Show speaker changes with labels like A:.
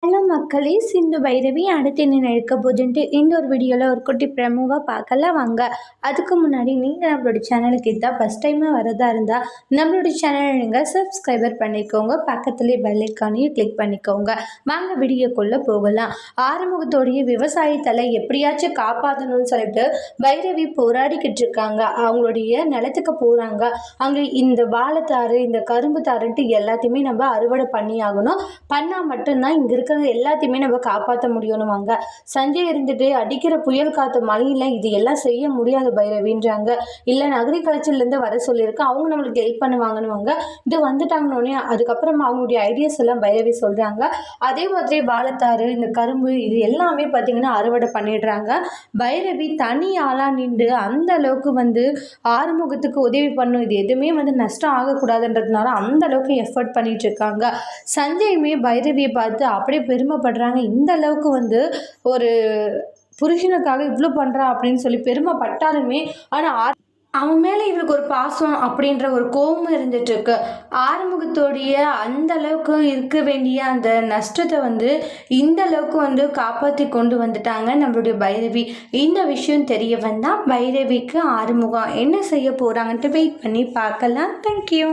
A: Hello மக்களே, சிந்து பைரவி அடுத்து என்ன நடக்க போகுதுன்ட்டு இந்த ஒரு வீடியோவில் ஒரு குட்டி ப்ரெமோவாக பார்க்கலாம் வாங்க. அதுக்கு முன்னாடி நீங்கள் நம்மளோட சேனலுக்கு இதான் ஃபஸ்ட் டைமாக வரதா இருந்தால் நம்மளோட சேனலை நீங்கள் சப்ஸ்கிரைபர் பண்ணிக்கோங்க, பக்கத்துலேயே பெல் ஐக்கானையும் கிளிக் பண்ணிக்கோங்க. வாங்க வீடியோக்குள்ளே போகலாம். ஆறுமுகத்தோடைய விவசாயத்தலை எப்படியாச்சும் காப்பாற்றணும்னு சொல்லிட்டு பைரவி போராடிக்கிட்டு இருக்காங்க. அவங்களுடைய நிலத்துக்கு போகிறாங்க. அங்கே இந்த வாழைத்தாறு இந்த கரும்பு தாருன்ட்டு எல்லாத்தையுமே நம்ம அறுவடை பண்ணி ஆகணும். பண்ணால் மட்டும்தான் இங்கே இருக்கிற எல்லாத்தையுமே நம்ம காப்பாற்ற முடியணுவாங்க. சஞ்சய் இருந்துட்டு அடிக்கிற புயல் காற்று மழையில் இது எல்லாம் செய்ய முடியாது பைரவின்றாங்க. இல்லை நான் அக்ரிகல்ச்சர்லேருந்து வர சொல்லியிருக்கேன், அவங்க நம்மளுக்கு ஹெல்ப் பண்ணுவாங்கன்னுவாங்க. இது வந்துட்டாங்கன்னொடனே அதுக்கப்புறமா அவங்களுடைய ஐடியாஸ் எல்லாம் பைரவி சொல்கிறாங்க. அதே மாதிரி வாழைத்தாறு இந்த கரும்பு இது எல்லாமே பார்த்திங்கன்னா அறுவடை பண்ணிடுறாங்க. பைரவி தனி ஆளாக நின்று அந்த அளவுக்கு ஆறுமுகத்துக்கு உதவி பண்ணும், இது எதுவுமே நஷ்டம் ஆகக்கூடாதுன்றதுனால அந்த அளவுக்கு எஃபர்ட் பண்ணிட்டு இருக்காங்க. சஞ்சயுமே பைரவியை பார்த்து அப்படியே பெருமைப்படுறாங்க. இந்த அளவுக்கு ஒரு புருஷனுக்காக இவ்வளோ பண்ணுறா அப்படின்னு சொல்லி பெருமைப்பட்டாலுமே ஆனால் அவன் மேலே இவளுக்கு ஒரு பாசம் அப்படின்ற ஒரு கோபம் இருந்துட்டு இருக்கு. ஆறுமுகத்தோடைய அந்த அளவுக்கு இருக்க வேண்டிய அந்த நஷ்டத்தை இந்த அளவுக்கு காப்பாற்றி கொண்டு வந்துட்டாங்க நம்மளுடைய பைரவி. இந்த விஷயம் தெரிய வந்தால் பைரவிக்கு ஆறுமுகம் என்ன செய்ய போகிறாங்கன்ட்டு வெயிட் பண்ணி பார்க்கலாம். தேங்க்யூ.